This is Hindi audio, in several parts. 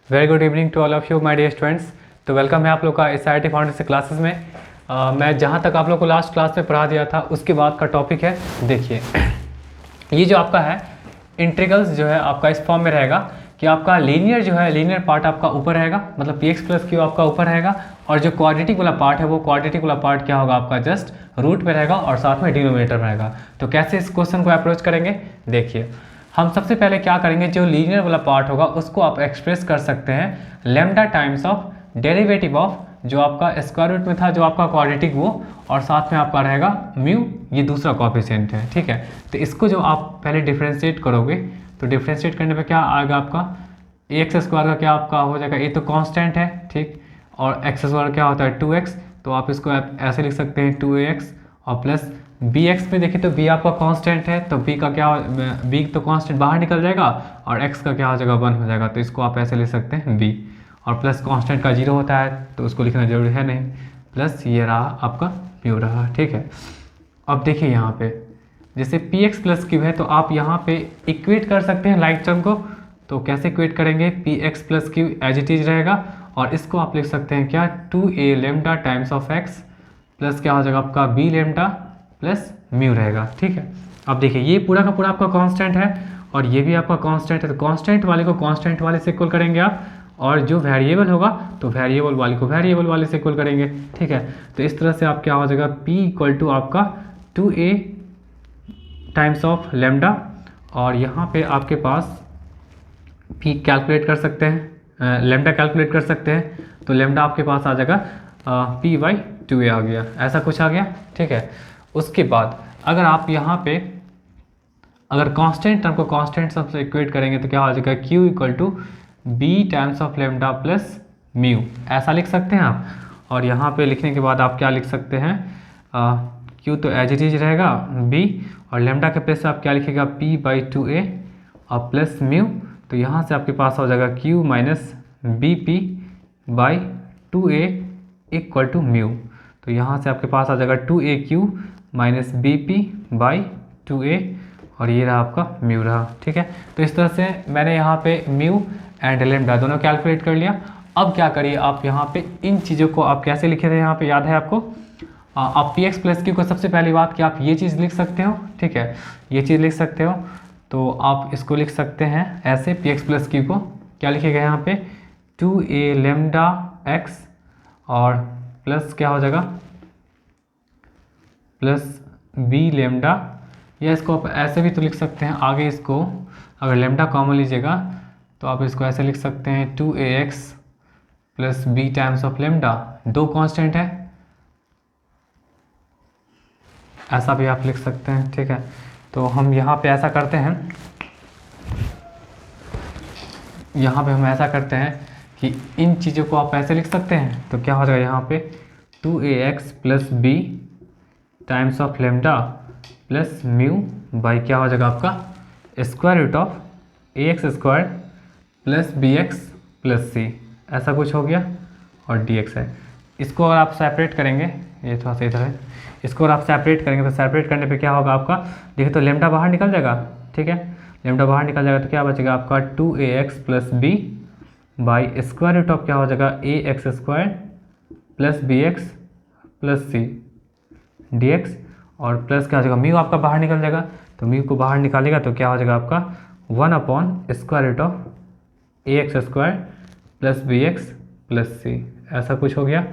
Very good evening to all of you my dear students. तो वेलकम है आप लोग का S I T foundation classes में। मैं जहाँ तक आप लोग को लास्ट क्लास में पढ़ा दिया था उसके बाद का टॉपिक है। देखिए ये जो आपका है इंटीग्रल्स जो है आपका इस फॉर्म में रहेगा कि आपका लीनियर जो है लीनियर पार्ट आपका ऊपर रहेगा, मतलब पी एक्स प्लस क्यू आपका ऊपर रहेगा, और जो क्वाड्रेटिक वाला पार्ट है वो क्वाड्रेटिक वाला पार्ट क्या होगा आपका जस्ट रूट में रहेगा और साथ में डिनोमिनेटर में रहेगा। तो कैसे इस क्वेश्चन को अप्रोच करेंगे, देखिए हम सबसे पहले क्या करेंगे, जो लीनियर वाला पार्ट होगा उसको आप एक्सप्रेस कर सकते हैं lambda times of derivative of जो आपका स्क्वायर रूट में था जो आपका क्वाड्रेटिक वो, और साथ में आपका रहेगा म्यू, ये दूसरा कोएफिशिएंट है। ठीक है, तो इसको जो आप पहले डिफ्रेंशिएट करोगे तो डिफ्रेंशिएट करने पे क्या आएगा आपका ए एक्स स्क्वायर का क्या आपका हो जाएगा, ये तो कांस्टेंट है ठीक, और एक्स स्क्वायर क्या होता है 2x, तो आप इसको ऐसे लिख सकते हैं 2ax और प्लस बी एक्स में देखिए तो बी आपका कांस्टेंट है तो बी का क्या, बी तो कांस्टेंट बाहर निकल जाएगा और एक्स का क्या हो जाएगा 1 हो जाएगा, तो इसको आप ऐसे लिख सकते हैं बी, और प्लस कांस्टेंट का 0 होता है तो उसको लिखना जरूरी है नहीं, प्लस ये रहा आपका म्यू रहा। ठीक है, अब देखिए यहाँ पे जैसे पी एक्स प्लस क्यू है तो आप यहाँ पे इक्वेट कर सकते हैं लाइक टर्म को। तो कैसे इक्वेट करेंगे, P X plus Q as it is रहेगा और इसको आप लिख सकते हैं क्या 2a lambda times of X plus क्या हो जाएगा आपका बी लेमडा प्लस म्यू रहेगा। ठीक है, अब देखिए ये पूरा का पूरा आपका कांस्टेंट है और ये भी आपका कांस्टेंट है, तो कांस्टेंट वाले को कांस्टेंट वाले से इक्वल करेंगे आप, और जो वेरिएबल होगा तो वेरिएबल वाले को वेरिएबल वाले से इक्वल करेंगे। ठीक है, तो इस तरह से आप क्या हो जाएगा p इक्वल टू आपका 2a टाइम्स ऑफ लेमडा, और यहाँ पे आपके पास p कैलकुलेट कर सकते हैं, लेमडा कैलकुलेट कर सकते हैं, तो लेमडा आपके पास आ जाएगा p/2a आ गया, ऐसा कुछ आ गया। ठीक है, उसके बाद अगर आप यहाँ पे अगर कांस्टेंट टर्म को कांस्टेंट टर्म से इक्वेट करेंगे तो क्या हो जाएगा q equal to B times of lambda plus mu, ऐसा लिख सकते हैं आप। और यहाँ पे लिखने के बाद आप क्या लिख सकते हैं, q तो एज इट इज रहेगा b, और लेमडा के प्लेस से आप क्या लिखिएगा p/2a और प्लस म्यू, तो यहाँ से आपके पास हो जाएगा q minus bp/2a equal to mu, तो यहाँ से आपके पास आ जाएगा 2aq माइनस bp/2a, और ये रहा आपका म्यू रहा। ठीक है, तो इस तरह से मैंने यहाँ पे म्यू एंड लेमडा दोनों कैलकुलेट कर लिया। अब क्या करिए आप यहाँ पे इन चीज़ों को आप कैसे लिखे थे, यहाँ पे याद है आपको, आप पी एक्स प्लस क्यू को सबसे पहली बात कि आप ये चीज़ लिख सकते हो। ठीक है, ये चीज़ लिख सकते हो, तो आप इसको लिख सकते हैं ऐसे पी एक्स प्लस क्यू को क्या लिखेगा यहाँ पे 2a लेमडा एक्स और प्लस क्या हो जाएगा प्लस बी लेमडा, या इसको आप ऐसे भी तो लिख सकते हैं आगे, इसको अगर लेमडा कॉमन लीजिएगा तो आप इसको ऐसे लिख सकते हैं 2ax plus B times of lambda, दो कांस्टेंट है, ऐसा भी आप लिख सकते हैं। ठीक है, तो हम यहाँ पे ऐसा करते हैं, यहाँ पे हम ऐसा करते हैं कि इन चीज़ों को आप ऐसे लिख सकते हैं, तो क्या हो जाएगा यहाँ पे 2ax plus B times of lambda plus mu by क्या हो जाएगा आपका square root of ax square plus bx plus c, ऐसा कुछ हो गया, और dx है। इसको अगर आप सेपरेट करेंगे, ये थोड़ा सा इधर है, इसको अगर आप सेपरेट करेंगे तो सेपरेट करने पे क्या होगा आपका, देखिए तो लेमडा बाहर निकल जाएगा। ठीक है, लेमडा बाहर निकल जाएगा तो क्या बचेगा आपका 2ax plus b by square root of क्या हो जाएगा ax square plus bx plus c dx, और प्लस क्या हो जाएगा म्यू आपका बाहर निकल जाएगा, तो म्यू को बाहर निकालेगा तो क्या हो जाएगा आपका 1/स्क्वायर root of ax square plus bx plus c, ऐसा कुछ हो गया,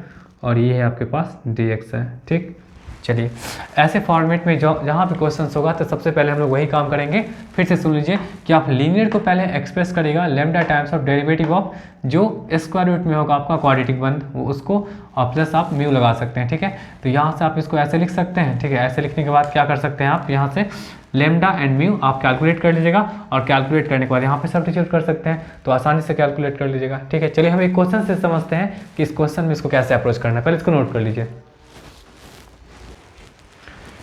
और ये है आपके पास dx है। ठीक, चलिए ऐसे फॉर्मेट में जहाँ पे क्वेश्चन होगा तो सबसे पहले हम लोग वही काम करेंगे। फिर से सुन लीजिए कि आप लीनियर को पहले एक्सप्रेस करेगा lambda times of derivative of जो स्क्वायर रूट में होगा आपका क्वाड्रेटिक बंद वो उसको, और प्लस आप म्यू लगा सकते हैं। ठीक है, तो यहाँ से आप इसको ऐसे लिख सकते हैं। ठीक है, ऐसे लिखने के बाद क्या कर सकते हैं आप यहाँ से लेमडा एंड म्यू आप कैलकुलेट कर लीजिएगा, और कैलकुलेट करने के बाद यहाँ पे सब्स्टिट्यूट कर सकते हैं, तो आसानी से कैलकुलेट कर लीजिएगा। ठीक है, चलिए हम एक क्वेश्चन से समझते हैं कि इस क्वेश्चन में इसको कैसे अप्रोच करना है, पहले इसको नोट कर लीजिए।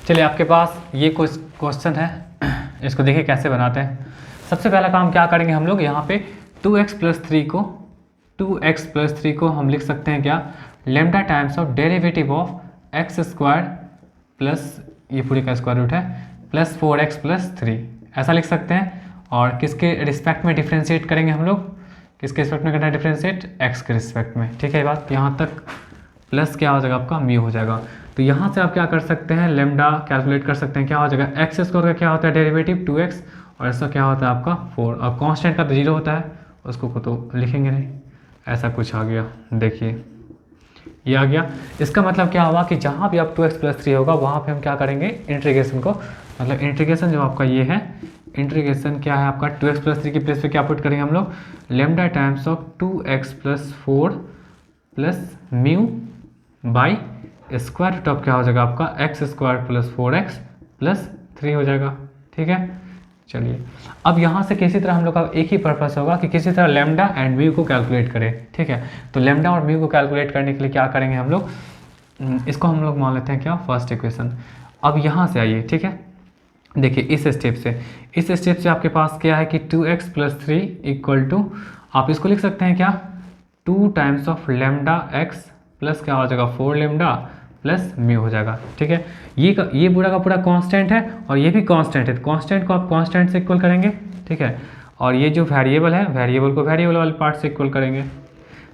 चलिए आपके पास ये क्वेश्चन है, इसको देखिए कैसे बनाते हैं। सबसे पहला काम क्या करेंगे हम लोग, यहाँ पे 2x प्लस थ्री को हम लिख सकते हैं क्या lambda times of derivative of x square plus ये पूरी का स्क्वायर रूट है प्लस 4x प्लस 3, ऐसा लिख सकते हैं। और किसके रिस्पेक्ट में डिफ्रेंशिएट करेंगे हम लोग, किसके रिस्पेक्ट में करना है डिफ्रेंशिएट, एक्स के रिस्पेक्ट में, ठीक है ये बात। यहाँ तक प्लस क्या हो जाएगा आपका म्यू हो जाएगा। तो यहाँ से आप क्या कर सकते हैं, लेमडा कैलकुलेट कर सकते हैं, क्या हो जाएगा एक्स स्क्वायर का क्या होता है डेरिवेटिव 2x, और इसका क्या होता है आपका 4, और कांस्टेंट का तो 0 होता है, उसको को तो लिखेंगे नहीं, ऐसा कुछ आ गया। देखिए ये आ गया। इसका मतलब क्या हुआ कि जहाँ भी आप 2x + 3 होगा वहाँ पे हम क्या करेंगे इंटीग्रेशन को, मतलब इंटीग्रेशन जो आपका ये है, इंटीग्रेशन क्या है आपका 2x + 3 की प्लेस पे क्या पुट करेंगे हम लोग, lambda times of 2x + 4 plus mu by square root of क्या हो जाएगा आपका x² + 4x + 3 हो जाएगा, ठीक है। चलिए अब यहाँ से किसी तरह हम लोग का एक ही पर्पस होगा कि किसी तरह लेमडा एंड म्यू को कैलकुलेट करें, ठीक है। तो लेमडा और म्यू को कैलकुलेट करने के लिए क्या करेंगे हम लोग, इसको हम लोग मान लेते हैं क्या फर्स्ट इक्वेशन। अब यहाँ से आइए, ठीक है, देखिए इस स्टेप से आपके पास क्या है कि 2x + 3 = आप इसको लिख सकते हैं क्या 2 times of lambda x plus क्या हो जाएगा 4 लेमडा प्लस म्यू हो जाएगा, ठीक है। ये पूरा का पूरा कांस्टेंट है और ये भी कांस्टेंट है, तो कांस्टेंट को आप कांस्टेंट से इक्वल करेंगे, ठीक है। और ये जो वेरिएबल है, वेरिएबल को वेरिएबल वाले पार्ट से इक्वल करेंगे,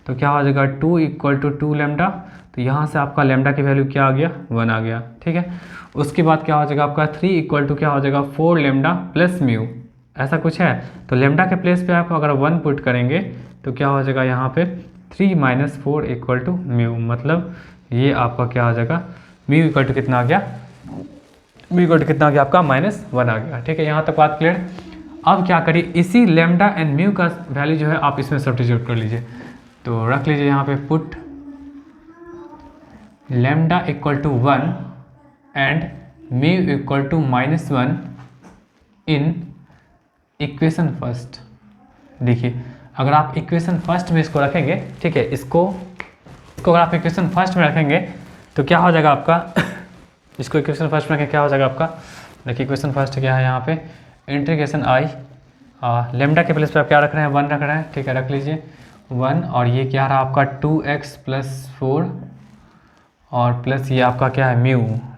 तो क्या हो जाएगा 2 = 2 लेमडा, तो यहाँ से आपका लेमडा की वैल्यू क्या आ गया 1 आ गया, ठीक है। उसके बाद क्या हो जाएगा आपका 3 = क्या हो जाएगा 4 लेमडा प्लस म्यू, ऐसा कुछ है। तो लेमडा के प्लेस पे आप अगर 1 पुट करेंगे तो क्या हो जाएगा यहाँ पे 3 - 4 = म्यू, मतलब ये आपका क्या आ जाएगा म्यू इक्वल टू कितना आ गया, म्यू इक्वल टू कितना आ गया आपका -1 आ गया, ठीक है। यहाँ तक बात क्लियर। अब क्या करिए, इसी लेमडा एंड म्यू का वैल्यू जो है आप इसमें सब्स्टिट्यूट कर लीजिए, तो रख लीजिए यहाँ पे put lambda = 1 and mu = -1 in equation first. देखिए अगर आप इक्वेशन फर्स्ट में इसको रखेंगे, ठीक है, इसको अगर आप इक्वेशन फर्स्ट में रखेंगे तो क्या हो जाएगा आपका इसको इक्वेशन फर्स्ट में रखें क्या हो जाएगा आपका, देखिए इक्वेशन फर्स्ट क्या है यहाँ पे इंटीग्रेशन आई लेमडा के प्लेस पे आप क्या रख रहे हैं 1 रख रहे हैं, ठीक है, रख लीजिए 1, और ये क्या रहा आपका 2x + 4 और प्लस ये आपका क्या है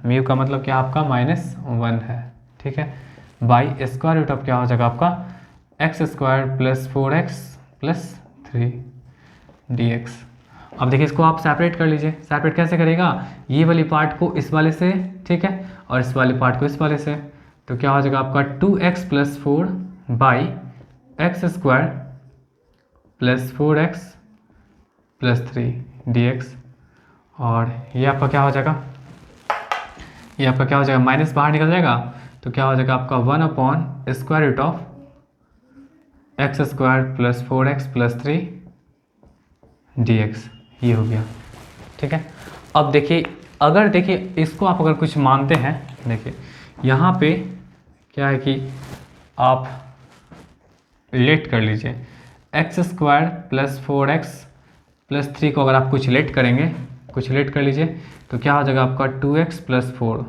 म्यू का मतलब क्या आपका -1 है, ठीक है, बाई स्क्वायर रूट ऑफ क्या हो जाएगा आपका x² + 4x + 3 dx। अब देखिए इसको आप सेपरेट कर लीजिए, सेपरेट कैसे करेगा, ये वाली पार्ट को इस वाले से, ठीक है, और इस वाले पार्ट को इस वाले से, तो क्या हो जाएगा आपका 2x + 4 by x² + 4x + 3 dx, और ये आपका क्या हो जाएगा, ये आपका क्या हो जाएगा माइनस बाहर निकल जाएगा, तो क्या हो जाएगा आपका 1/√x² + 4x + 3 dx, ये हो गया, ठीक है। अब देखिए अगर देखिए इसको आप अगर कुछ मानते हैं, देखिए यहाँ पे क्या है कि आप लेट कर लीजिए x² + 4x + 3 को अगर आप कुछ लेट करेंगे, कुछ लेट कर लीजिए, तो क्या हो जाएगा आपका 2x + 4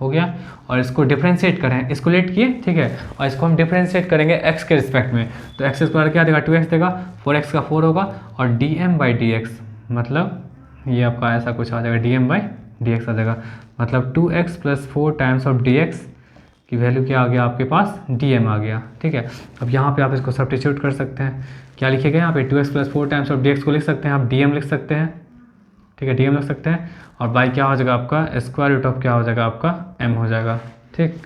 हो गया, और इसको डिफ्रेंशिएट करें, इसको लेट किए, ठीक है, और इसको हम डिफ्रेंशिएट करेंगे x के रिस्पेक्ट में, तो x² क्या देगा 2x देगा, 4x का 4 होगा, और dm/dx मतलब ये आपका ऐसा कुछ आ जाएगा dm/dx आ जाएगा, मतलब 2x + 4 टाइम्स ऑफ dx की वैल्यू क्या आ गया आपके पास dm आ गया, ठीक है। अब यहाँ पे आप इसको सब्स्टिट्यूट कर सकते हैं, क्या लिखेगा यहाँ पे 2x + 4 टाइम्स ऑफ dx को लिख सकते हैं आप dm लिख सकते हैं, ठीक है, dm लिख सकते हैं, और बाई क्या हो जाएगा आपका स्क्वायर रूट ऑफ क्या हो जाएगा आपका m हो जाएगा, ठीक।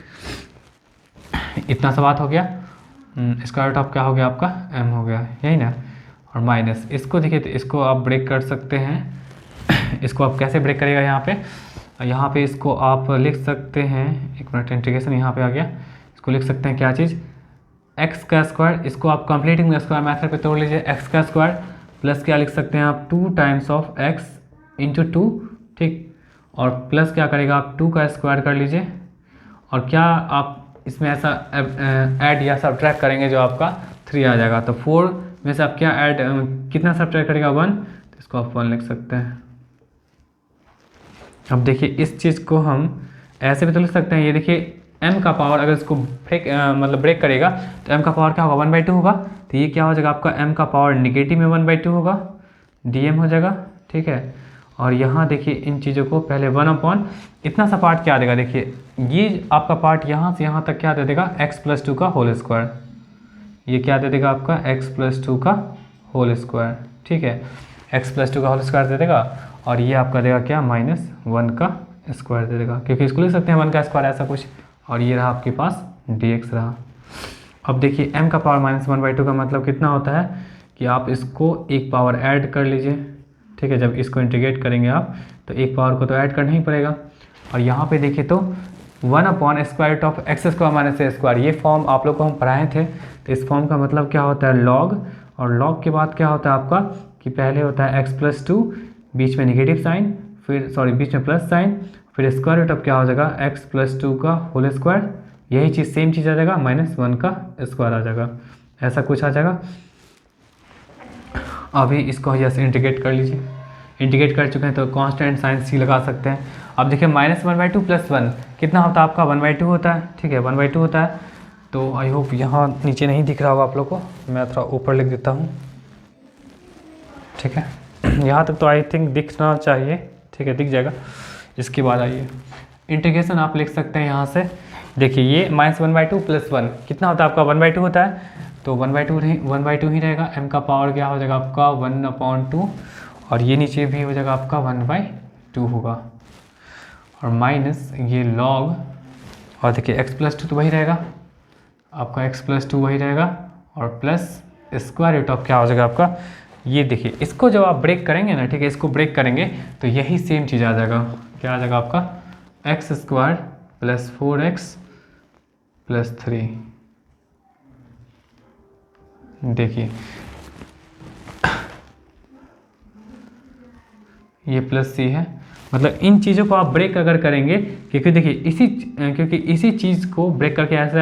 इतना सा बात हो गया, स्क्वायर रूट ऑफ क्या हो गया आपका m हो गया, यही ना, और माइनस इसको देखिए, तो इसको आप ब्रेक कर सकते हैं इसको आप कैसे ब्रेक करेगा यहाँ पे इसको आप लिख सकते हैं, एक मिनट, इंटीग्रेशन यहाँ पे आ गया, इसको लिख सकते हैं क्या चीज़ x का स्क्वायर, इसको आप कंप्लीटिंग स्क्वायर मेथड पे तोड़ लीजिए, x का स्क्वायर प्लस क्या लिख सकते हैं आप 2 टाइम्स ऑफ x × 2, ठीक, और प्लस क्या करेगा आप 2 का स्क्वायर कर लीजिए, और क्या आप इसमें ऐसा ऐड या सब्ट्रैक्ट करेंगे जो आपका 3 आ जाएगा, तो 4 में से आप क्या ऐड कितना सब्ट्रैक्ट करेगा 1, तो इसको आप 1 लिख सकते हैं। अब देखिए इस चीज़ को हम ऐसे भी तो लिख सकते हैं, ये देखिए m का पावर अगर इसको ब्रेक करेगा तो m का पावर क्या होगा 1/2 होगा, तो ये क्या हो जाएगा आपका m का पावर निगेटिव में 1/2 होगा, dm हो जाएगा, ठीक है। और यहाँ देखिए इन चीज़ों को पहले 1/, इतना सा पार्ट क्या देगा, देखिए ये आपका पार्ट यहाँ से यहाँ तक क्या दे देगा x + 2 का होल स्क्वायर, ये क्या दे देगा आपका x + 2 का होल स्क्वायर, ठीक है। x+2 का होल स्क्वायर दे देगा और ये आपका देगा क्या, -1 का स्क्वायर दे देगा, क्योंकि इसको लिख सकते हैं 1 का स्क्वायर ऐसा कुछ। और ये रहा आपके पास dx रहा। अब देखिए m का पावर -1/2 का मतलब कितना होता है कि आप इसको एक पावर ऐड कर लीजिए, ठीक है। जब इसको इंटीग्रेट करेंगे आप तो एक पावर को तो ऐड करना ही पड़ेगा। और यहाँ पे देखिए तो 1/√x² - a², ये फॉर्म आप लोग को हम पढ़ाए थे। तो इस फॉर्म का मतलब क्या होता है, log, और log के बाद क्या होता है आपका कि पहले होता है x+2, बीच में नेगेटिव साइन, फिर बीच में प्लस साइन, फिर स्क्वायर रूट। अब क्या हो जाएगा, x+2 का होल स्क्वायर, यही चीज़ सेम चीज़ आ जाएगा, -1 का स्क्वायर आ जाएगा, ऐसा कुछ आ जाएगा। अभी इसको जैसे इंटीग्रेट कर लीजिए, इंटीग्रेट कर चुके हैं तो कांस्टेंट साइन c लगा सकते हैं। अब देखिए -1/2 + 1 कितना होता है आपका, 1/2 होता है, ठीक है, 1/2 होता है। तो आई होप यहाँ नीचे नहीं दिख रहा होगा आप लोग को, मैं थोड़ा ऊपर लिख देता हूँ, ठीक है। यहाँ तक तो आई थिंक दिखना चाहिए, ठीक है, दिख जाएगा। इसके बाद आइए इंटीग्रेशन आप लिख सकते हैं यहाँ से। देखिए ये -1/2 + 1 कितना होता है आपका, 1/2 होता है, तो 1/2 ही रहेगा। m का पावर क्या हो जाएगा आपका 1/2, और ये नीचे भी हो जाएगा आपका 1/2 होगा, और माइनस ये लॉग, और देखिए x+2 तो वही रहेगा आपका, x+2 वही रहेगा, और प्लस स्क्वायर रूट ऑफ क्या हो जाएगा आपका, ये देखिए इसको जब आप ब्रेक करेंगे ना, ठीक है, इसको ब्रेक करेंगे तो यही सेम चीज़ आ जाएगा, क्या आ जाएगा आपका x² + 4x + 3। देखिए ये +c है, मतलब इन चीज़ों को आप ब्रेक अगर करेंगे, क्योंकि देखिए इसी चीज़ को ब्रेक करके ऐसे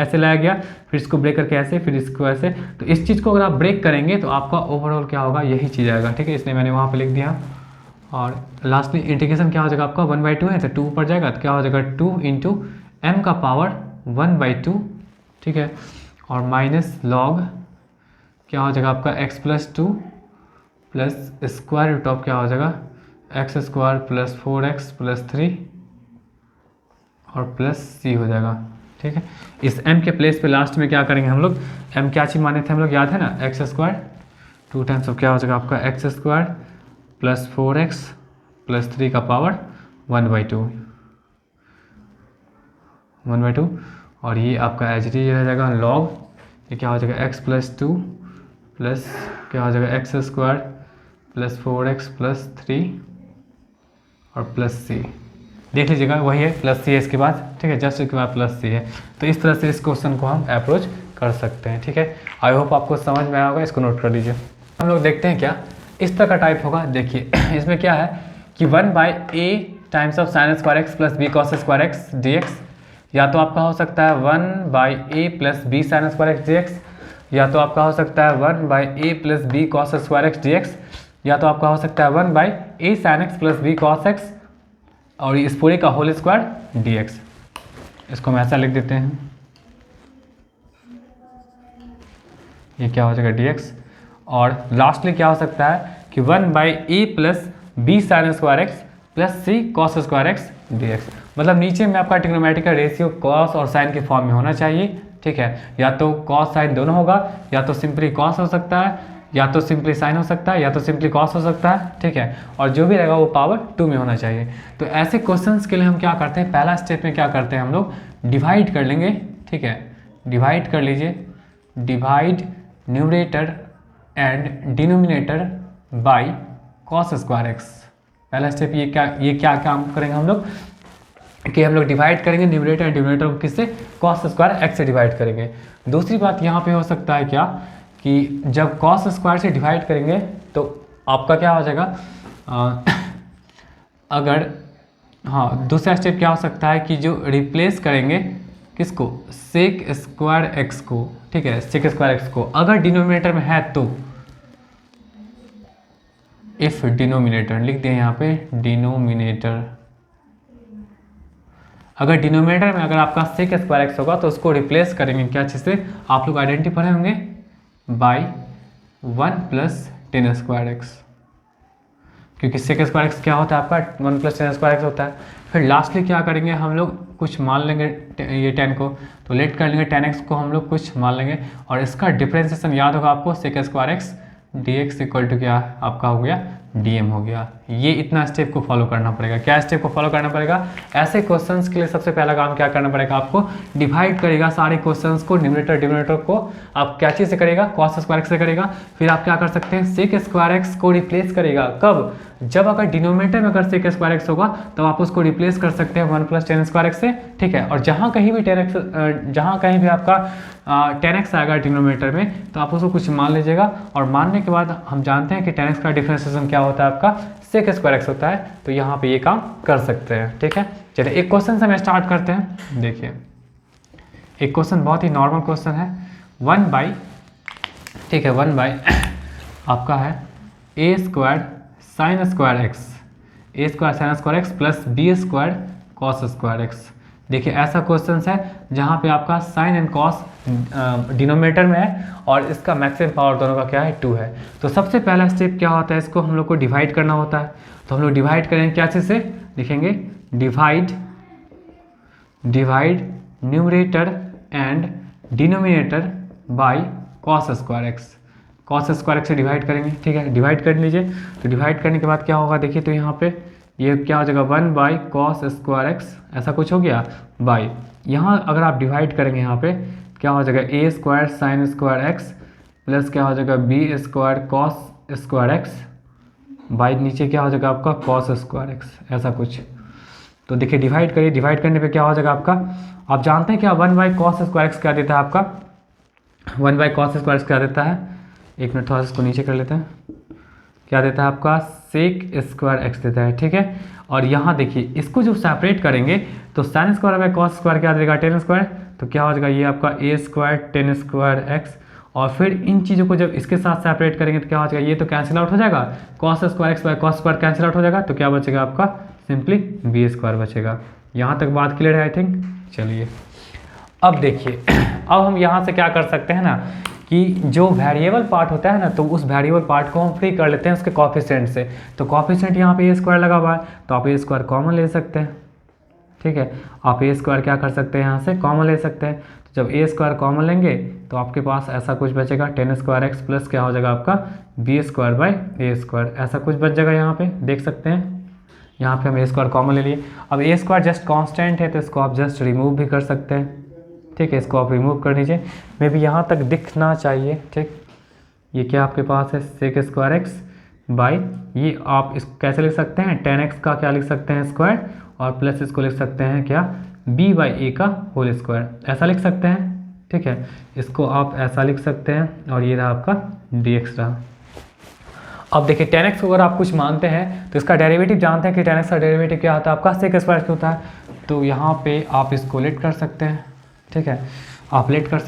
ऐसे लाया गया, फिर इसको ब्रेक करके ऐसे, फिर इसको ऐसे, तो इस चीज़ को अगर आप ब्रेक करेंगे तो आपका ओवरऑल क्या होगा, यही चीज़ आएगा, ठीक है। इसलिए मैंने वहाँ पे लिख दिया। और लास्टली इंटीग्रेशन क्या हो जाएगा आपका, 1/2 है तो 2 ऊपर जाएगा, तो क्या हो जाएगा 2 × m का पावर 1/2, ठीक है, और माइनस लॉग क्या हो जाएगा आपका x+2 plus square root of क्या हो जाएगा x² + 4x + 3 और प्लस c हो जाएगा, ठीक है। इस m के प्लेस पे लास्ट में क्या करेंगे हम लोग, m क्या चीज़ माने थे हम लोग, याद है ना, x², 2 टाइम्स ऑफ क्या हो जाएगा आपका x² + 4x + 3 का पावर 1/2, और ये आपका एच डी रह जाएगा लॉग, ये क्या हो जाएगा x+2 प्लस क्या हो जाएगा x² + 4x + 3 और प्लस c, देख लीजिएगा वही है, प्लस c है इसके बाद, ठीक है, जस्ट इसके बाद प्लस c है। तो इस तरह से इस क्वेश्चन को हम अप्रोच कर सकते हैं, ठीक है। आई होप आपको समझ में आया होगा, इसको नोट कर लीजिए। हम लोग देखते हैं क्या इस तरह का टाइप होगा। देखिए इसमें क्या है कि 1/a times of sin² x + b cos² x dx, या तो आपका हो सकता है 1/a + b sin² x dx, या तो आपका हो सकता है 1/a + b cos² x dx, या तो आपका हो सकता है 1/a sin x + b cos x, और इस पूरे का होल स्क्वायर dx। इसको हम ऐसा लिख देते हैं, ये क्या हो जाएगा dx, और लास्टली क्या हो सकता है कि 1/a + b sin² x + c cos² x dx। मतलब नीचे में आपका ट्रिग्नोमेट्रिक रेशियो cos और sin के फॉर्म में होना चाहिए, ठीक है, या तो cos sin दोनों होगा, या तो सिंपली cos हो सकता है, या तो सिंपली sin हो सकता है, या तो सिंपली cos हो सकता है, ठीक है, और जो भी रहेगा वो पावर 2 में होना चाहिए। तो ऐसे क्वेश्चंस के लिए हम क्या करते हैं, पहला स्टेप में क्या करते हैं हम लोग डिवाइड कर लेंगे, ठीक है, डिवाइड कर लीजिए, divide numerator and denominator by cos² x। पहला स्टेप ये क्या काम करेंगे हम लोग कि हम लोग डिवाइड करेंगे न्यूमरेटर एंड डिनोमिनेटर को किससे, cos² x से डिवाइड करेंगे। दूसरी बात यहाँ पे हो सकता है क्या कि जब cos² से डिवाइड करेंगे तो आपका क्या हो जाएगा अगर हाँ, दूसरा स्टेप क्या हो सकता है कि जो रिप्लेस करेंगे किसको, sec² x को, ठीक है, sec² x को, अगर डिनोमिनेटर में है तो इफ डिनोमिनेटर लिख दिए यहाँ पे, डिनोमिनेटर, अगर डिनोमिनेटर में अगर आपका sec² x होगा तो उसको रिप्लेस करेंगे क्या चीज़ से, आप लोग आइडेंटिफाई होंगे बाई 1 + tan² x, क्योंकि sec² x क्या होता है आपका 1 + tan² x होता है। फिर लास्टली क्या करेंगे हम लोग कुछ मान लेंगे ये tan को, तो लेट कर लेंगे tan x को हम लोग कुछ मान लेंगे, और इसका डिफ्रेंसिएशन याद होगा आपको sec² x dx equal to क्या आपका हो गया dm हो गया। ये इतना स्टेप को फॉलो करना पड़ेगा। क्या स्टेप को फॉलो करना पड़ेगा? ऐसे क्वेश्चंस के लिए सबसे पहला काम क्या करना पड़ेगा आपको? डिवाइड करेगा सारे क्वेश्चंस को, न्यूमरेटर डिनोमिनेटर को आप क्या चीज़ से करेगा? cos स्क्वायर एक्स से करेगा। फिर आप क्या कर सकते हैं? सेक स्क्वायर एक्स को रिप्लेस करेगा। कब? जब अगर डिनोमिनेटर में अगर सेक स्क्वायर एक्स होगा तो आप उसको रिप्लेस कर सकते हैं 1 + tan स्क्वायर एक्स से, ठीक है। और जहाँ कहीं भी जहाँ कहीं भी आपका tan x आएगा डिनोमिनेटर में तो आप उसको कुछ मान लीजिएगा, और मानने के बाद हम जानते हैं कि tan x का डिफरेंशिएशन क्या होता है आपका? सेक स्क्वायर एक्स होता है। तो यहाँ पे ये काम कर सकते हैं, ठीक है। चलिए एक क्वेश्चन से हम स्टार्ट करते हैं। देखिए एक क्वेश्चन बहुत ही नॉर्मल क्वेश्चन है। 1/, ठीक है, 1/, आपका है a² sin square x, a² sin square x plus b² cos square x. देखिए ऐसा क्वेश्चन है जहाँ पे आपका साइन एंड कॉस डिनोमिनेटर में है और इसका मैक्सिमम पावर दोनों का क्या है? 2 है। तो सबसे पहला स्टेप क्या होता है? इसको हम लोग को डिवाइड करना होता है। तो हम लोग डिवाइड करेंगे क्या चीज़ से? लिखेंगे divide numerator and denominator by cos square x. cos square x से डिवाइड करेंगे, ठीक है। डिवाइड कर लीजिए। तो डिवाइड करने के बाद क्या होगा? देखिए तो यहाँ पे ये क्या हो जाएगा? 1/cos स्क्वायर एक्स, ऐसा कुछ हो गया बाय, यहाँ अगर आप डिवाइड करेंगे यहाँ पे क्या हो जाएगा? a² sin square x plus क्या हो जाएगा? b² cos square x bye नीचे क्या हो जाएगा आपका? cos स्क्वायर एक्स, ऐसा कुछ। तो देखिए डिवाइड करिए, डिवाइड करने पे क्या हो जाएगा आपका? आप जानते हैं क्या 1/cos स्क्वायर एक्स क्या देता है आपका? 1/cos स्क्वायर एक्स क्या देता है? एक मिनट थोड़ा सा इसको नीचे कर लेते हैं। क्या देता है आपका? सेक स्क्वायर एक्स देता है, ठीक है। और यहाँ देखिए इसको जब सेपरेट करेंगे तो sine square by cos square क्या देगा? tan square. तो क्या हो जाएगा? ये आपका a² tan स्क्वायर एक्स, और फिर इन चीज़ों को जब इसके साथ सेपरेट करेंगे तो क्या हो जाएगा? ये तो कैंसिल आउट हो जाएगा, cos square x by cos square cancel out हो जाएगा। तो क्या बचेगा आपका? सिंपली b² बचेगा। यहाँ तक बात क्लियर है आई थिंक। चलिए अब देखिए अब हम यहाँ से क्या कर सकते हैं ना कि जो वेरिएबल पार्ट होता है ना तो उस वेरिएबल पार्ट को हम फ्री कर लेते हैं उसके कॉफिशिएंट से। तो कॉफिशिएंट यहाँ पे a² लगा हुआ है तो आप a² कॉमन ले सकते हैं, ठीक है। आप a² क्या कर सकते हैं? यहाँ से कॉमन ले सकते हैं। तो जब a² कॉमन लेंगे तो आपके पास ऐसा कुछ बचेगा tan स्क्वायर एक्स प्लस क्या हो जाएगा आपका? b²/a², ऐसा कुछ बच जाएगा। यहाँ पे देख सकते हैं, यहाँ पे हम a² कॉमन ले लिए। अब a² जस्ट कांस्टेंट है तो इसको आप जस्ट रिमूव भी कर सकते हैं, ठीक है। इसको आप रिमूव कर लीजिए, मे बी यहाँ तक दिखना चाहिए, ठीक। ये क्या आपके पास है? सेक स्क्वायर एक्स बाय, ये आप इसको कैसे लिख सकते हैं? tan x का क्या लिख सकते हैं? स्क्वायर, और प्लस इसको लिख सकते हैं क्या? b/a का होल स्क्वायर, ऐसा लिख सकते हैं, ठीक है। इसको आप ऐसा लिख सकते हैं और ये रहा आपका dx रहा। अब देखिए tan x को अगर आप कुछ मानते हैं तो इसका डेरिवेटिव जानते हैं कि tan x का डेरिवेटिव क्या होता है आपका? सेक स्क्वायर एक्स होता है। तो यहाँ पे आप इसको लेट कर सकते हैं, ठीक है। आप लेट कर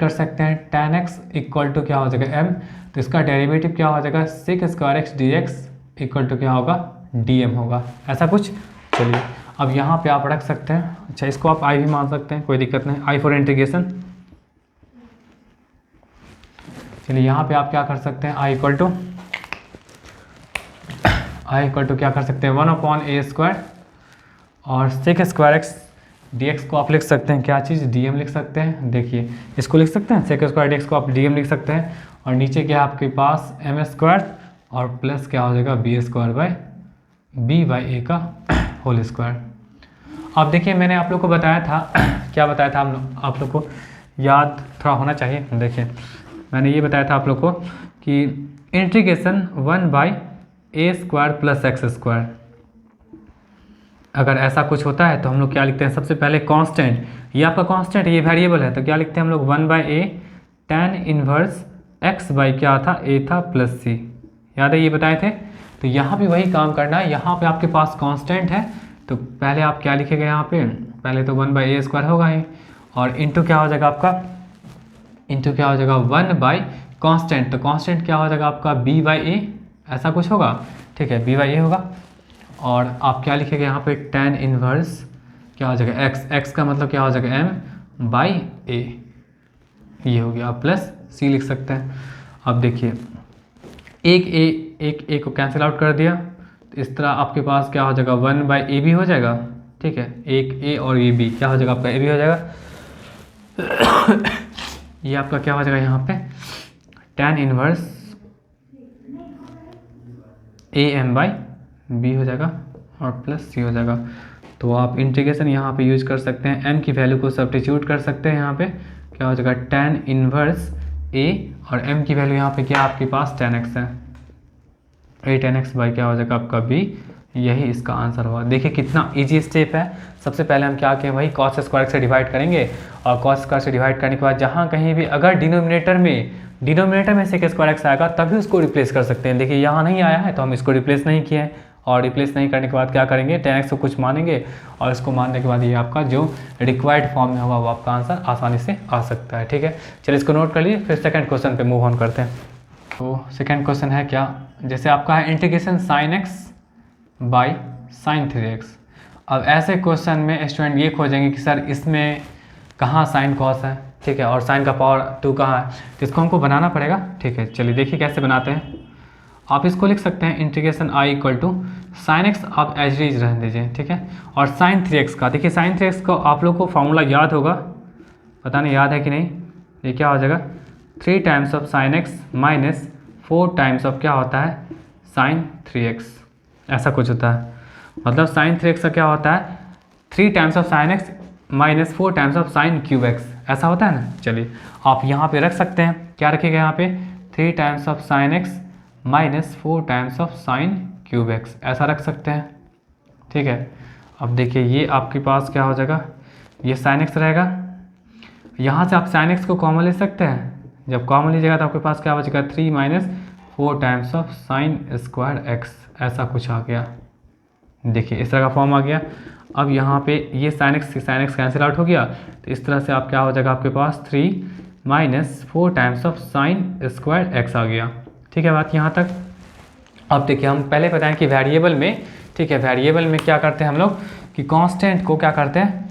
सकते हैं tan x इक्वल टू क्या हो जाएगा? m। तो इसका डेरिवेटिव क्या हो जाएगा? Sec square x dx equal to क्या होगा? dm होगा, ऐसा कुछ। चलिए अब यहाँ पे आप रख सकते हैं। अच्छा इसको आप i भी मान सकते हैं, कोई दिक्कत नहीं, i फॉर इंटीग्रेशन। चलिए यहाँ पे आप क्या कर सकते हैं? i इक्वल टू क्या कर सकते हैं? 1/a² और सेक स्क्वायर एक्स dx को आप लिख सकते हैं क्या चीज़? dm लिख सकते हैं। देखिए इसको लिख सकते हैं, सेक स्क्वायर dx को आप dm लिख सकते हैं, और नीचे क्या आपके पास? m² और प्लस क्या हो जाएगा? b² का होल स्क्वायर। अब देखिए मैंने आप लोग को बताया था क्या बताया था आप लोग को याद थोड़ा होना चाहिए। देखिए मैंने ये बताया था आप लोग को कि इंटीग्रेशन 1/a² प्लस x², अगर ऐसा कुछ होता है तो हम लोग क्या लिखते हैं? सबसे पहले कांस्टेंट, ये आपका कांस्टेंट, ये वेरिएबल है तो क्या लिखते हैं हम लोग? 1/a tan inverse x by क्या था? a था प्लस c, याद है ये बताए थे। तो यहाँ भी वही काम करना है। यहाँ पे आपके पास कांस्टेंट है तो पहले आप क्या लिखेंगे? यहाँ पे पहले तो 1/a² होगा ही, और इंटू क्या हो जाएगा आपका? इंटू क्या हो जाएगा? 1/कांस्टेंट, तो कांस्टेंट क्या हो जाएगा आपका? b/a, ऐसा कुछ होगा, ठीक है, b/a होगा। और आप क्या लिखेंगे यहाँ पे? tan इनवर्स क्या हो जाएगा? x का मतलब क्या हो जाएगा? m/a, ये हो गया, प्लस c लिख सकते हैं। अब देखिए एक a को कैंसिल आउट कर दिया तो इस तरह आपके पास क्या हो जाएगा? 1/a भी हो जाएगा, ठीक है। एक a और ये b क्या हो जाएगा आपका? a भी हो जाएगा। ये आपका क्या हो जाएगा यहाँ पे? tan इनवर्स a/b हो जाएगा और प्लस c हो जाएगा। तो आप इंटीग्रेशन यहाँ पे यूज कर सकते हैं, m की वैल्यू को सब्स्टिट्यूट कर सकते हैं। यहाँ पे क्या हो जाएगा tan इनवर्स a और m की वैल्यू यहाँ पे क्या आपके पास tan x है, a tan x बाई क्या हो जाएगा आपका b। यही इसका आंसर हुआ। देखिए कितना इजी स्टेप है। सबसे पहले हम क्या किए भाई, cos स्क्वायर से डिवाइड करेंगे और cos स्क्वायर से डिवाइड करने के बाद जहाँ कहीं भी अगर डिनोमिनेटर में सेक स्क्वायर एक्स आएगा तभी उसको रिप्लेस कर सकते हैं। देखिए यहाँ नहीं आया है तो हम इसको रिप्लेस नहीं किए हैं, और रिप्लेस नहीं करने के बाद क्या करेंगे, tan x को कुछ मानेंगे और इसको मानने के बाद ये आपका जो रिक्वायर्ड फॉर्म में होगा वो आपका आंसर आसानी से आ सकता है। ठीक है, चलिए इसको नोट कर लिए, फिर सेकंड क्वेश्चन पे मूव ऑन करते हैं। तो सेकंड क्वेश्चन है क्या, जैसे आपका है integration sin x by sin 3x। अब ऐसे क्वेश्चन में स्टूडेंट ये खोजेंगे कि सर इसमें कहाँ साइन कॉस है, ठीक है, और साइन का पावर 2 कहाँ है, तो इसको हमको बनाना पड़ेगा। ठीक है, चलिए देखिए कैसे बनाते हैं। आप इसको लिख सकते हैं integration i equal to sine x, आप एज इज रहने दीजिए, ठीक है, और साइन 3x का, देखिए साइन 3x को आप लोग को फॉर्मूला याद होगा, पता नहीं याद है कि नहीं। ये क्या हो जाएगा 3 times of sine x minus 4 times of क्या होता है साइन 3x, ऐसा कुछ होता है। मतलब साइन 3x का क्या होता है 3 times of sine x minus 4 times of sine cube x, ऐसा होता है ना। चलिए आप यहाँ पे रख सकते हैं, क्या रखिएगा यहाँ पे 3 times of sine x minus 4 times of sine cube x, ऐसा रख सकते हैं। ठीक है, अब देखिए ये आपके पास क्या हो जाएगा, ये साइन एक्स रहेगा, यहाँ से आप साइन एक्स को कॉमन ले सकते हैं, जब कॉमन लीजिएगा तो आपके पास क्या बचेगा 3 माइनस 4 times of sine square x, ऐसा कुछ आ गया। देखिए इस तरह का फॉर्म आ गया। अब यहाँ पे ये साइन एक्स कैंसिल आउट हो गया, तो इस तरह से आप क्या हो जाएगा आपके पास 3 माइनस 4 times of sine square x आ गया। ठीक है, बात यहाँ तक। अब देखिए हम पहले बताएं कि वेरिएबल में, ठीक है, वेरिएबल में क्या करते हैं हम लोग कि कांस्टेंट को क्या करते हैं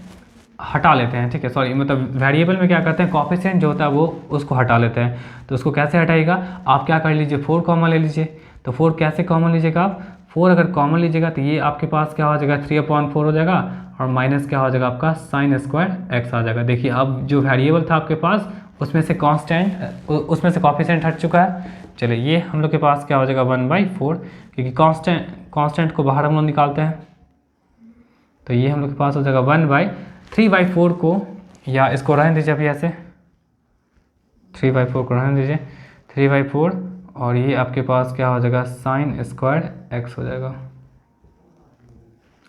हटा लेते हैं। ठीक है, सॉरी मतलब वेरिएबल में क्या करते हैं कोएफिशिएंट जो होता है वो उसको हटा लेते हैं। तो उसको कैसे हटाइएगा, आप क्या कर लीजिए 4 कॉमन ले लीजिए। तो 4 कैसे कॉमन लीजिएगा आप, 4 अगर कॉमन लीजिएगा तो ये आपके पास क्या हो जाएगा 3/4 हो जाएगा और माइनस क्या हो जाएगा आपका साइन स्क्वायर एक्स आ जाएगा। देखिए अब जो वेरिएबल था आपके पास उसमें से कोएफिशिएंट हट चुका है। चलिए ये हम लोग के पास क्या हो जाएगा 1/4, क्योंकि कांस्टेंट को बाहर हम लोग निकालते हैं, तो ये हम लोग के पास हो जाएगा 1/3/4 को, या इसको रहने दीजिए अभी ऐसे 3/4 को रहने दीजिए 3/4, और ये आपके पास क्या हो जाएगा साइन स्क्वायर एक्स हो जाएगा।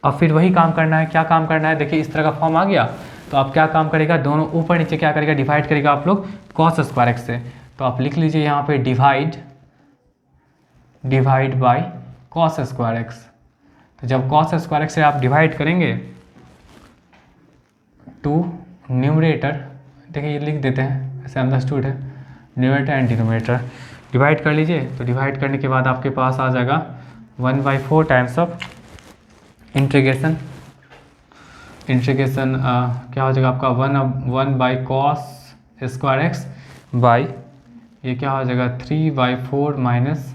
अब फिर वही काम करना है, क्या काम करना है, देखिए इस तरह का फॉर्म आ गया, तो आप क्या काम करेगा दोनों ऊपर नीचे क्या करेगा डिवाइड करेगा आप लोग कॉस स्क्वायर एक्स से। तो आप लिख लीजिए यहाँ पे divide by cos square x. तो जब कॉस स्क्वायर एक्स से आप डिवाइड करेंगे टू न्यूमरेटर, देखिए ये लिख देते हैं ऐसे अंडरस्टूड है, न्यूमरेटर एंड डिनोमिनेटर डिवाइड कर लीजिए। तो डिवाइड करने के बाद आपके पास आ जाएगा 1/4 टाइम्स ऑफ इंटीग्रेशन क्या हो जाएगा आपका 1/cos स्क्वायर एक्स बाई ये क्या हो जाएगा 3/4 माइनस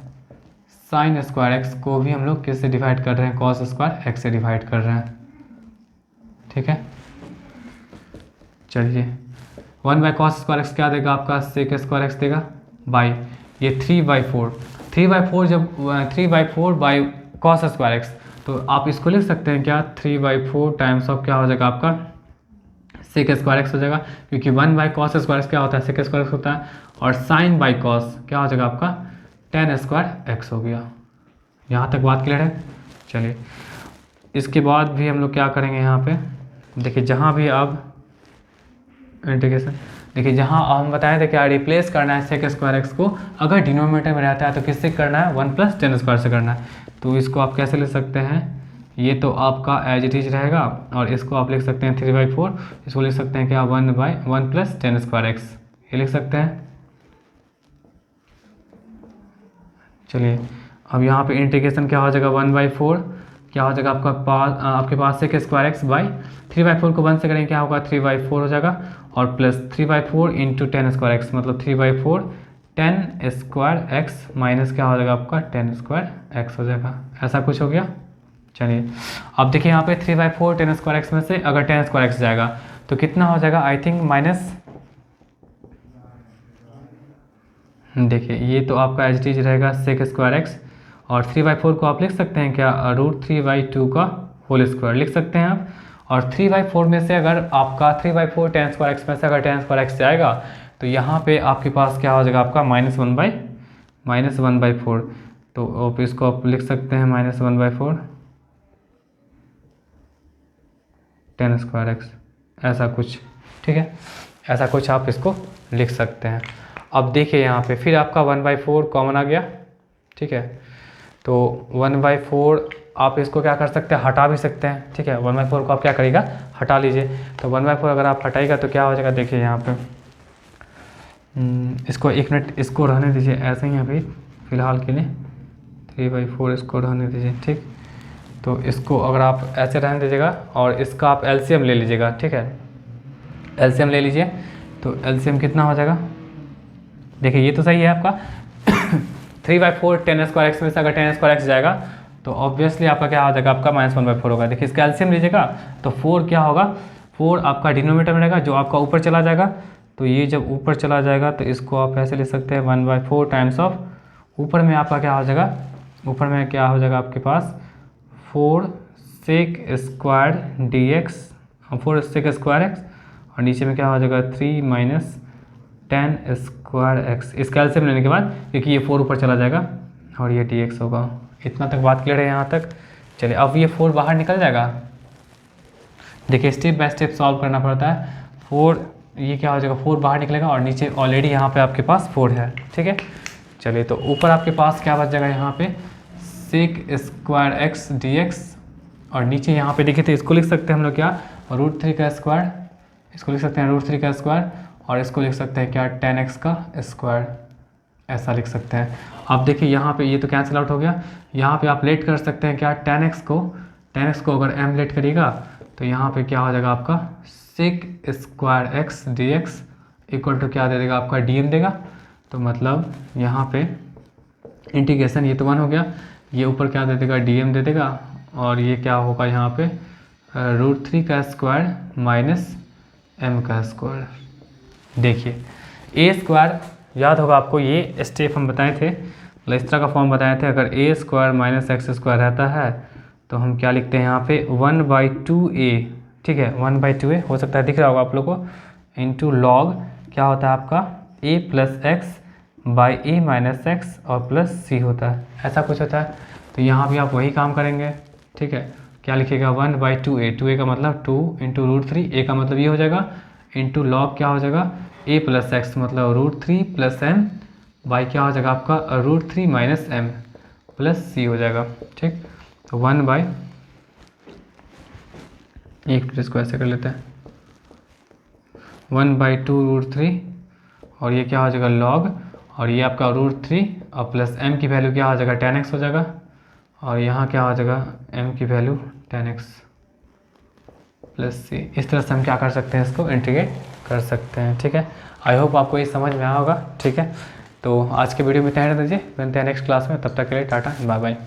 साइन स्क्वायर एक्स, को भी हम लोग किससे डिवाइड कर रहे हैं कॉस स्क्वायर एक्स से डिवाइड कर रहे हैं। ठीक है, चलिए 1/cos स्क्वायर एक्स क्या देगा आपका सेक स्क्वायर एक्स देगा बाई ये 3/4 जब 3/4 बाई कॉस स्क्वायर एक्स, तो आप इसको लिख सकते हैं क्या 3/4 टाइम्स ऑफ क्या हो जाएगा आपका सेक स्क्वायर एक्स हो जाएगा, क्योंकि 1/cos स्क्वायर एक्स क्या होता है सेक स्क्वायर एक्स होता है, और साइन बाई कॉस क्या हो जाएगा आपका tan स्क्वायर एक्स हो गया। यहाँ तक बात क्लियर है। चलिए इसके बाद भी हम लोग क्या करेंगे यहाँ पे, देखिए जहाँ भी आप इंटीग्रेशन, देखिए जहाँ हम बताए थे क्या रिप्लेस करना है सेक स्क्वायर एक्स को, अगर डिनोमिनेटर में रहता है तो किससे करना है 1 + tan स्क्वायर से करना है। तो इसको आप कैसे ले सकते हैं, ये तो आपका एज इट इज रहेगा, और इसको आप लिख सकते हैं 3/4, इसको लिख सकते हैं क्या 1 + tan स्क्वायर एक्स, ये लिख सकते हैं। चलिए अब यहाँ पे इंटीग्रेशन क्या हो जाएगा 1/4 क्या हो जाएगा आपके पास सेक स्क्वायर एक्स बाई 3/4 को 1 से करेंगे क्या होगा 3/4 हो जाएगा, और plus 3/4 into tan square x मतलब 3/4 tan स्क्वायर एक्स माइनस क्या हो जाएगा आपका tan स्क्वायर एक्स हो जाएगा, ऐसा कुछ हो गया। चलिए अब देखिए यहाँ पे 3/4 tan स्क्वायर एक्स में से अगर tan स्क्वायर एक्स जाएगा तो कितना हो जाएगा, आई थिंक माइनस देखिए ये तो आपका एज इट इज रहेगा सेक स्क्वायर एक्स, और 3/4 को आप लिख सकते हैं क्या, √3/2 का होल स्क्वायर लिख सकते हैं आप। और 3/4 में से अगर आपका 3/4 tan स्क्वायर एक्स में से अगर tan स्क्वायर एक्स जाएगा तो यहाँ पे आपके पास क्या हो जाएगा आपका -1/4। तो आप इसको आप लिख सकते हैं -1/4 tan स्क्वायर एक्स, ऐसा कुछ, ठीक है, ऐसा कुछ आप इसको लिख सकते हैं। अब देखिए यहाँ पे फिर आपका 1/4 कॉमन आ गया, ठीक है। तो 1/4 आप इसको क्या कर सकते हैं, हटा भी सकते हैं, ठीक है। 1/4 को आप क्या करिएगा, हटा लीजिए। तो 1/4 अगर आप हटाएगा तो क्या हो जाएगा, देखिए यहाँ पे इसको 1 मिनट इसको रहने दीजिए ऐसे ही अभी फ़िलहाल के लिए, 3/4 इसको रहने दीजिए, ठीक। तो इसको अगर आप ऐसे रहने दीजिएगा और इसका आप एलसीएम ले लीजिएगा, ठीक है। एलसीएम ले लीजिए, तो एलसीएम कितना हो जाएगा, देखिए ये तो सही है आपका 3/4 tan स्क्वायर एक्स में से अगर tan स्क्वायर एक्स जाएगा तो ऑब्वियसली आपका क्या हो जाएगा, आपका -1/4 होगा। देखिए इसका एलसीएम लीजिएगा तो 4 क्या होगा, 4 आपका डिनोमिनेटर में रहेगा, जो आपका ऊपर चला जाएगा। तो ये जब ऊपर चला जाएगा तो इसको आप ऐसे लिख सकते हैं 1/4 टाइम्स ऑफ, ऊपर में आपका क्या हो जाएगा, ऊपर में क्या हो जाएगा आपके पास 4 sec square dx, 4 sec square x, और नीचे में क्या हो जाएगा 3 - tan स्क्वायर एक्स। इस कैल्शियम लेने के बाद क्योंकि ये 4 ऊपर चला जाएगा और ये dx होगा। इतना तक बात क्लियर है यहाँ तक। चलिए अब ये 4 बाहर निकल जाएगा, देखिए स्टेप बाय स्टेप सॉल्व करना पड़ता है। 4 ये क्या हो जाएगा, 4 बाहर निकलेगा और नीचे ऑलरेडी यहाँ पे आपके पास 4 है, ठीक है। चलिए तो ऊपर आपके पास क्या बच जाएगा, यहाँ पे सेक स्क्वायर एक्स dx, और नीचे यहाँ पे देखिए तो इसको लिख सकते हैं हम लोग क्या, √3 का स्क्वायर, इसको लिख सकते हैं √3 का स्क्वायर, और इसको लिख सकते हैं क्या tan x का स्क्वायर, ऐसा लिख सकते हैं। अब देखिए यहाँ पे ये तो कैंसिल आउट हो गया, यहाँ पे आप लेट कर सकते हैं क्या tan x को अगर m लेट करिएगा तो यहाँ पे क्या हो जाएगा आपका sec square x dx equal to क्या दे देगा आपका dm देगा। तो मतलब यहाँ पे इंटीग्रेशन ये तो 1 हो गया, ये ऊपर क्या दे देगा dm दे देगा, और ये क्या होगा यहाँ पे √3 का स्क्वायर माइनस m का स्क्वायर। देखिए a स्क्वायर याद होगा आपको, ये स्टेप हम बताए थे, मतलब इस तरह का फॉर्म बताए थे। अगर a square minus x square रहता है तो हम क्या लिखते हैं यहाँ पे 1/2a, ठीक है, 1/2a हो सकता है दिख रहा होगा आप लोग को, इंटू लॉग क्या होता है आपका a + x/a - x और प्लस c होता है, ऐसा कुछ होता है। तो यहाँ भी आप वही काम करेंगे, ठीक है। क्या लिखिएगा 1/2a, 2a का मतलब 2 इंटू √3, a का मतलब ये हो जाएगा, इंटू लॉग क्या हो जाएगा a + x मतलब √3 + m, y क्या हो जाएगा आपका √3 - m प्लस c हो जाएगा, ठीक। तो 1/, एक मिनट इसको ऐसे कर लेते हैं, 1/2 √3, और ये क्या हो जाएगा लॉग, और ये आपका √3 और प्लस m की वैल्यू क्या हो जाएगा tan x हो जाएगा, और यहाँ क्या हो जाएगा m की value tan x plus c। इस तरह से हम क्या कर सकते हैं, इसको इंटीग्रेट कर सकते हैं, ठीक है। आई होप आपको ये समझ में आया होगा, ठीक है। तो आज के वीडियो में इतना ही रख दीजिए, मिलते हैं नेक्स्ट क्लास में, तब तक के लिए टाटा बाय बाय।